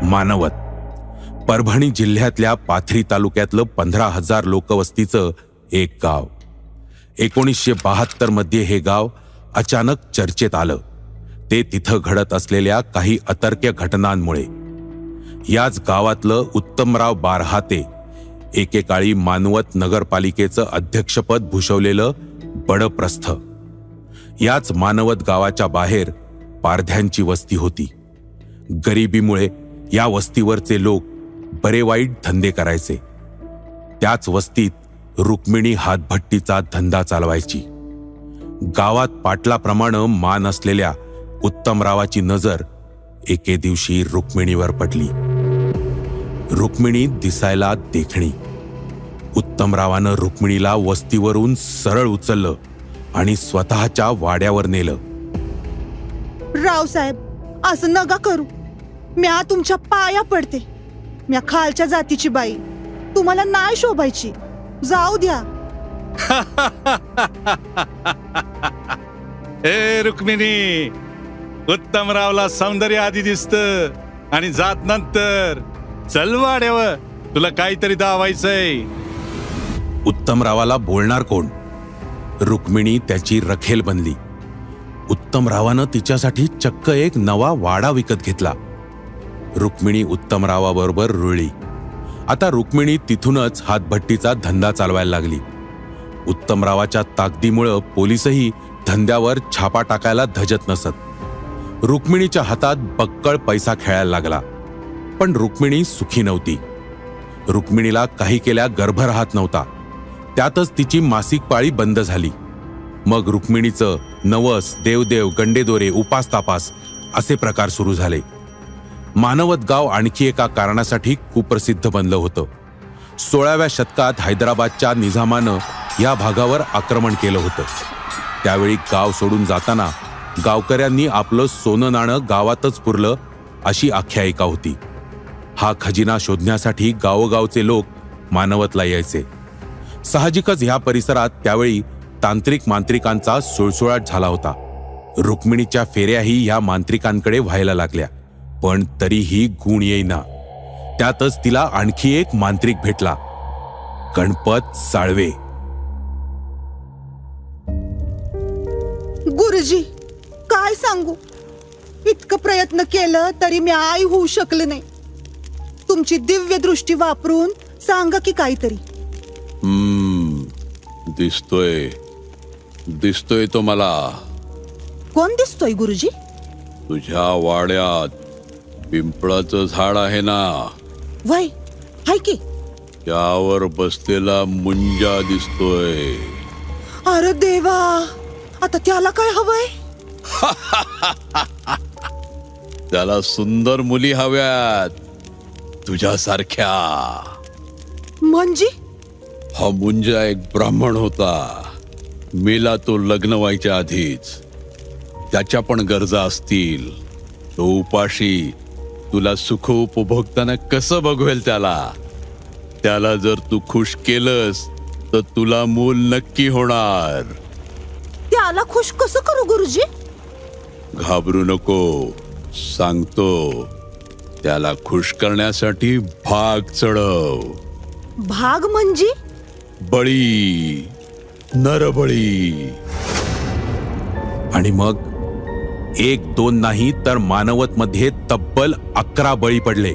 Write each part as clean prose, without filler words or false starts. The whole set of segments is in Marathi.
मानवत परभणी जिल्ह्यातल्या पाथरी तालुक्यातलं 15,000 लोकवस्तीचं एक गाव. 1972 मध्ये हे गाव अचानक चर्चेत आलं. ते तिथं घडत असलेल्या काही अतर्क्य घटनांमुळे. याच गावातलं उत्तमराव बारहाते एकेकाळी मानवत नगरपालिकेचं अध्यक्षपद भूषवलेलं बडप्रस्थ. याच मानवत गावाच्या बाहेर पारध्यांची वस्ती होती. गरिबीमुळे या वस्तीवरचे लोक बरे वाईट धंदे करायचे. त्याच वस्तीत रुक्मिणी हातभट्टीचा धंदा चालवायची. गावात पाटलाप्रमाणे मान असलेल्या उत्तमरावाची नजर एके दिवशी रुक्मिणीवर पडली. रुक्मिणी दिसायला देखणी. उत्तमरावानं रुक्मिणीला वस्तीवरून सरळ उचललं आणि स्वतःच्या वाड्यावर नेलं. रावसाहेब, असं नका करू. म्या तुमच्या पाया पडते. म्या खालच्या जातीची बाई, तुम्हाला नाही शोभायची. जाऊ द्या. ए रुक्मिणी, उत्तमरावला सौंदर्य आधी दिसत आणि जात नंतर. चल वाड्यावर, तुला काहीतरी दावायचंय. उत्तमरावाला बोलणार कोण? रुक्मिणी त्याची रखेल बनली. उत्तमरावानं तिच्यासाठी चक्क एक नवा वाडा विकत घेतला. रुक्मिणी उत्तमरावाबरोबर रुळली. आता रुक्मिणी तिथूनच हातभट्टीचा धंदा चालवायला लागली. उत्तमरावाच्या ताकदीमुळं पोलिसही धंद्यावर छापा टाकायला धजत नसत. रुक्मिणीच्या हातात बक्कळ पैसा खेळायला लागला. पण रुक्मिणी सुखी नव्हती. रुक्मिणीला काही केल्या गर्भ राहत नव्हता. त्यातच तिची मासिक पाळी बंद झाली. मग रुक्मिणीचं नवस, देवदेव, गंडेदोरे, उपास तापास असे प्रकार सुरू झाले. मानवत गाव आणखी एका कारणासाठी कुप्रसिद्ध बनलं होतं. 16व्या शतकात हैदराबादच्या निजामानं या भागावर आक्रमण केलं होतं. त्यावेळी गाव सोडून जाताना गावकऱ्यांनी आपलं सोनं नाणं गावातच पुरलं अशी आख्यायिका होती. हा खजिना शोधण्यासाठी गावोगावचे लोक मानवतला यायचे. साहजिकच ह्या परिसरात त्यावेळी तांत्रिक मांत्रिकांचा सुळसुळाट झाला होता. रुक्मिणीच्या फेऱ्याही ह्या मांत्रिकांकडे व्हायला लागल्या. पण तरीही गुण येईना. त्यातच तिला आणखी एक मांत्रिक भेटला, गणपत साळवे. गुरुजी, काय सांगू, इतकं प्रयत्न केलं तरी मी आई होऊ शकले नाही. तुमची दिव्य दृष्टी वापरून सांगा की काहीतरी. दिसतोय तो मला. कोण दिसतोय गुरुजी? तुझ्या वाड्यात पिंपळाचं झाड आहे ना, वय हाय की. त्यावर बसलेला मुंजा दिसतोय. अरे देवा, आता त्याला काय हवंय? त्याला सुंदर मुली हव्यात, तुझ्यासारख्या. म्हणजे? हा मुंजा एक ब्राह्मण होता. मेला तो लग्न व्हायच्या आधीच. त्याच्या पण गरजा असतील. तो उपाशी तुला सुख उपभोगताना कसं बघवेल त्याला जर तू खुश केलंस तर तुला मूल नक्की होणार. त्याला खुश कसं करू गुरुजी? घाबरू नको, सांगतो. त्याला खुश करण्यासाठी भाग चढव. भाग म्हणजे? बळी, नरबळी. आणि मग 1-2 नाही तर मानवत मध्ये तब्बल 11 बळी पडले.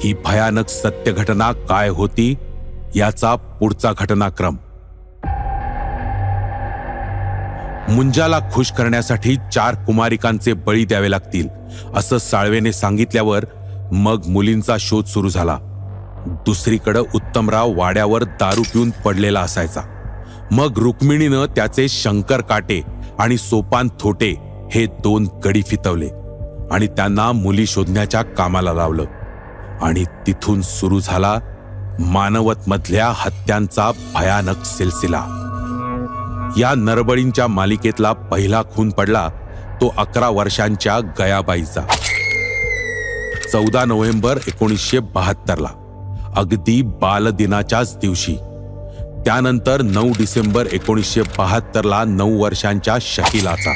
ही भयानक सत्य घटना काय होती याचा पुढचा घटनाक्रम. मुंजाला खुश करण्यासाठी 4 कुमारिकांचे बळी द्यावे लागतील असं साळवेने सांगितल्यावर मग मुलींचा शोध सुरू झाला. दुसरीकडे उत्तमराव वाड्यावर दारू पिऊन पडलेला असायचा. मग रुक्मिणीनं त्याचे शंकर काटे आणि सोपान थोटे हे 2 गडी फितवले आणि त्यांना मुली शोधण्याच्या कामाला लावलं. आणि तिथून सुरू झाला मानवत मधल्या हत्यांचा भयानक सिलसिला. या नरबळींच्या मालिकेतला पहिला खून पडला तो 11 वर्षांच्या गयाबाईचा. 14 नोव्हेंबर 1972 अगदी बालदिनाच्याच दिवशी. त्यानंतर 9 डिसेंबर 1972 9 वर्षांच्या शकीलाचा.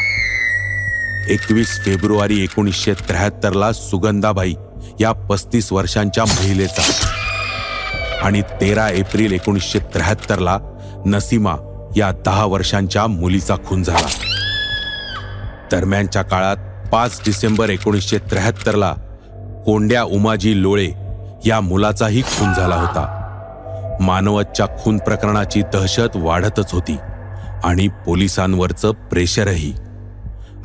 21 फेब्रुवारी 1973 सुगंधाबाई या 35 वर्षांच्या महिलेचा आणि 13 एप्रिल 1973ला नसीमा या 10 वर्षांच्या मुलीचा खून झाला. दरम्यानच्या काळात 5 डिसेंबर 1973ला कोंड्या उमाजी लोळे या मुलाचाही खून झाला होता. मानवतच्या खून प्रकरणाची दहशत वाढतच होती आणि पोलिसांवरचं प्रेशरही.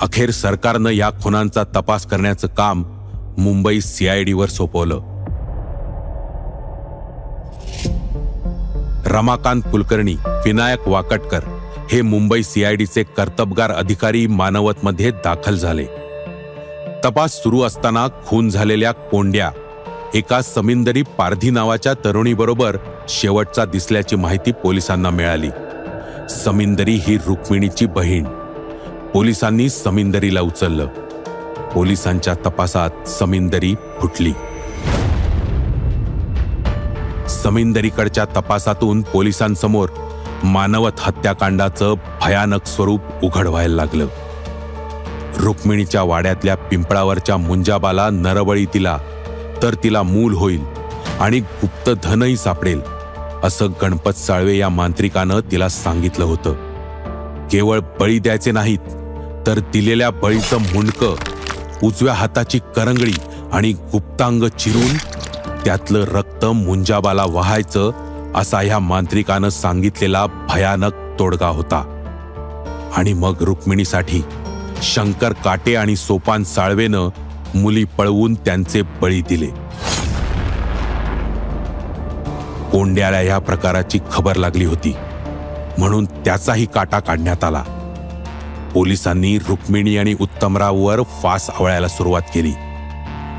अखेर सरकारनं या खुनांचा तपास करण्याचं काम मुंबई CIDवर सोपवलं. रमाकांत कुलकर्णी, विनायक वाकटकर हे मुंबई CIDचे कर्तबगार अधिकारी मानवतमध्ये दाखल झाले. तपास सुरू असताना खून झालेल्या कोंड्या एका समिंदरी पारधी नावाच्या तरुणीबरोबर शेवटचा दिसल्याची माहिती पोलिसांना मिळाली. समिंदरी ही रुक्मिणीची बहीण. पोलिसांनी समिंदरीला उचललं. पोलिसांच्या तपासात समिंदरी फुटली. समिंदरीकडच्या तपासातून पोलिसांसमोर मानवत हत्याकांडाचं भयानक स्वरूप उघड व्हायला लागलं. रुक्मिणीच्या वाड्यातल्या पिंपळावरच्या मुंजाबाला नरबळी दिला तर तिला मूल होईल आणि गुप्त धनही सापडेल असं गणपत साळवे या मांत्रिकानं तिला सांगितलं होतं. केवळ बळी द्यायचे नाहीत तर दिलेल्या बळीचं मुंडकं, उजव्या हाताची करंगळी आणि गुप्तांग चिरून त्यातलं रक्त मुंजाबाला वहायचं असा ह्या मांत्रिकानं सांगितलेला भयानक तोडगा होता. आणि मग रुक्मिणीसाठी शंकर काटे आणि सोपान साळवेनं मुली पळवून त्यांचे बळी दिले. कोंड्याला या प्रकाराची खबर लागली होती म्हणून त्याचाही काटा काढण्यात आला. पोलिसांनी रुक्मिणी आणि उत्तमराववर फास आवळायला सुरुवात केली.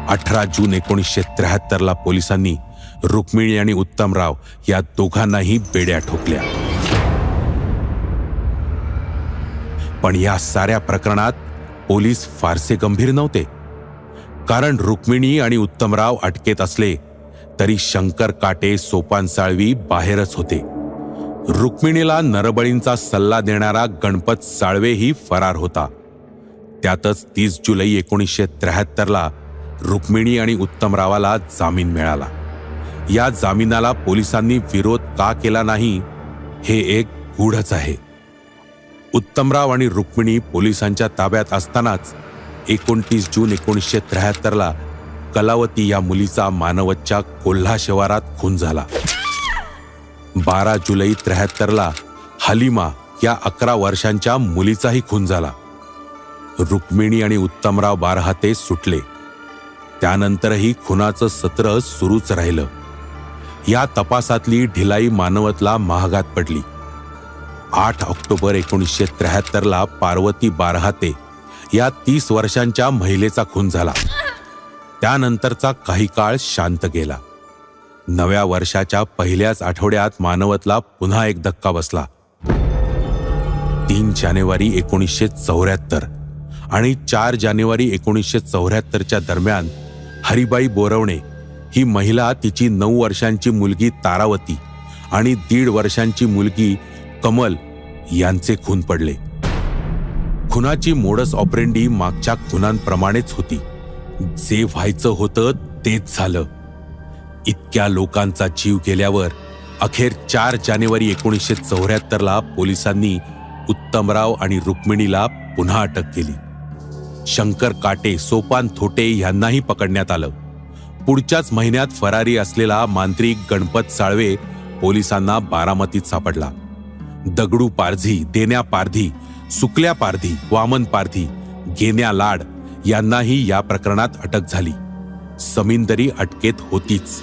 18 जून 1973ला पोलिसांनी रुक्मिणी आणि उत्तमराव या दोघांनाही बेड्या ठोकल्या. पण या साऱ्या प्रकरणात पोलीस फारसे गंभीर नव्हते. कारण रुक्मिणी आणि उत्तमराव अटकेत असले तरी शंकर काटे, सोपान साळवी बाहेरच होते. रुक्मिणीला नरबळींचा सल्ला देणारा गणपत साळवेही फरार होता. त्यातच 30 जुलै 1973ला रुक्मिणी आणि उत्तमरावाला जामीन मिळाला. या जामिनाला पोलिसांनी विरोध का केला नाही हे एक गूढच आहे. उत्तमराव आणि रुक्मिणी पोलिसांच्या ताब्यात असतानाच 29 जून 1973ला कलावती या मुलीचा मानवतच्या कोल्हा शिवारात खून झाला. 12 जुलै 73ला हलीमा या 11 वर्षांच्या मुलीचाही खून झाला. रुक्मिणी आणि उत्तमराव बारहाते सुटले. त्यानंतरही खुनाचं सत्र सुरूच राहिलं. या तपासातली ढिलाई मानवतला महागात पडली. 8 ऑक्टोबर 1973ला पार्वती बारहाते या 30 वर्षांच्या महिलेचा खून झाला. त्यानंतरचा काही काळ शांत गेला. नव्या वर्षाच्या पहिल्याच आठवड्यात मानवतला पुन्हा एक धक्का बसला. 3 जानेवारी 1974 आणि 4 जानेवारी 1974च्या दरम्यान हरिबाई बोरवणे ही महिला तिची 9 वर्षांची मुलगी तारावती आणि 1.5 वर्षांची मुलगी कमल यांचे खून पडले. खुनाची मोडस ऑपरेंडी मागच्या खुनांप्रमाणेच होती. जे व्हायचं होतं तेच झालं. इतक्या लोकांचा जीव गेल्यावर अखेर 4 जानेवारी 1974ला पोलिसांनी उत्तमराव आणि रुक्मिणीला पुन्हा अटक केली. शंकर काटे, सोपान थोटे यांनाही पकडण्यात आलं. पुढच्याच महिन्यात फरारी असलेला मांत्रिक गणपत साळवे पोलिसांना बारामतीत सापडला. दगडू पारधी, देण्या पारधी, सुकल्या पारधी, वामन पारधी, गेन्या लाड यांनाही या प्रकरणात अटक झाली. समिंदरी अटकेत होतीच.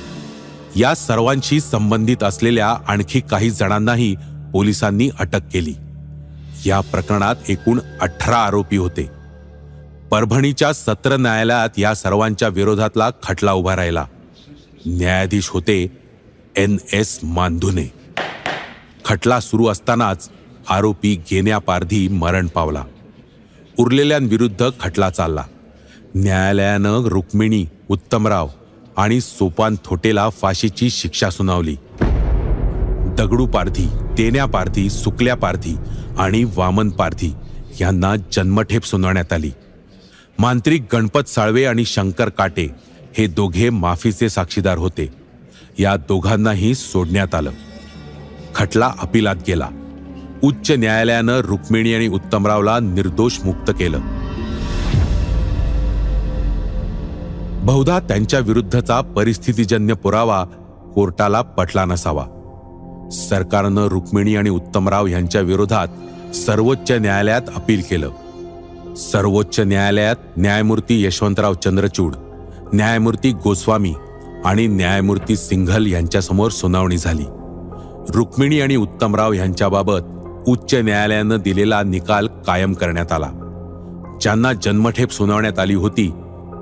या सर्वांशी संबंधित असलेल्या आणखी काही जणांनाही पोलिसांनी अटक केली. या प्रकरणात एकूण 18 आरोपी होते. परभणीच्या सत्र न्यायालयात या सर्वांच्या विरोधातला खटला उभा राहिला. न्यायाधीश होते NS मांधुने. खटला सुरू असतानाच आरोपी गेन्या पारधी मरण पावला. उरलेल्यांविरुद्ध खटला चालला. न्यायालयानं रुक्मिणी, उत्तमराव आणि सोपान थोटेला फाशीची शिक्षा सुनावली. दगडू पारधी, देण्या पारधी, सुकल्या पारधी आणि वामन पारधी यांना जन्मठेप सुनावण्यात आली. मांत्रिक गणपत साळवे आणि शंकर काटे हे दोघे माफीचे साक्षीदार होते. या दोघांनाही सोडण्यात आलं. खटला अपिलात गेला. उच्च न्यायालयानं रुक्मिणी आणि उत्तमरावला निर्दोष मुक्त केलं. बहुधा त्यांच्या विरुद्धचा परिस्थितीजन्य पुरावा कोर्टाला पटला नसावा. सरकारनं रुक्मिणी आणि उत्तमराव यांच्या विरोधात सर्वोच्च न्यायालयात अपील केलं. सर्वोच्च न्यायालयात न्यायमूर्ती यशवंतराव चंद्रचूड, न्यायमूर्ती गोस्वामी आणि न्यायमूर्ती सिंघल यांच्यासमोर सुनावणी झाली. रुक्मिणी आणि उत्तमराव यांच्याबाबत उच्च न्यायालयानं दिलेला निकाल कायम करण्यात आला. ज्यांना जन्मठेप सुनावण्यात आली होती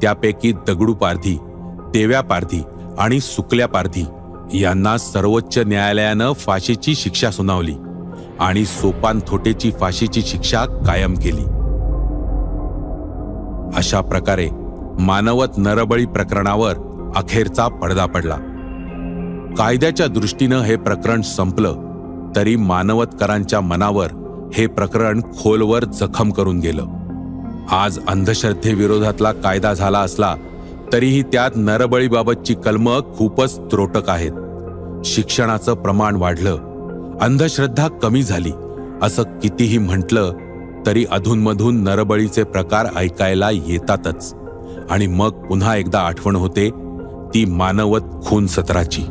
त्यापैकी दगडू पारधी, तेव्या पारधी आणि सुकल्या पारधी यांना सर्वोच्च न्यायालयानं फाशीची शिक्षा सुनावली आणि सोपान थोटेची फाशीची शिक्षा कायम केली. अशा प्रकारे मानवत नरबळी प्रकरणावर अखेरचा पडदा पडला. कायद्याच्या दृष्टीनं हे प्रकरण संपलं तरी मानवतकरांच्या मनावर हे प्रकरण खोलवर जखम करून गेलं. आज अंधश्रद्धेविरोधातला कायदा झाला असला तरीही त्यात नरबळीबाबतची कलमं खूपच त्रोटक आहेत. शिक्षणाचं प्रमाण वाढलं, अंधश्रद्धा कमी झाली असं कितीही म्हटलं तरी अधूनमधून नरबळीचे प्रकार ऐकायला येतातच. आणि मग पुन्हा एकदा आठवण होते ती मानवत खून सत्राची.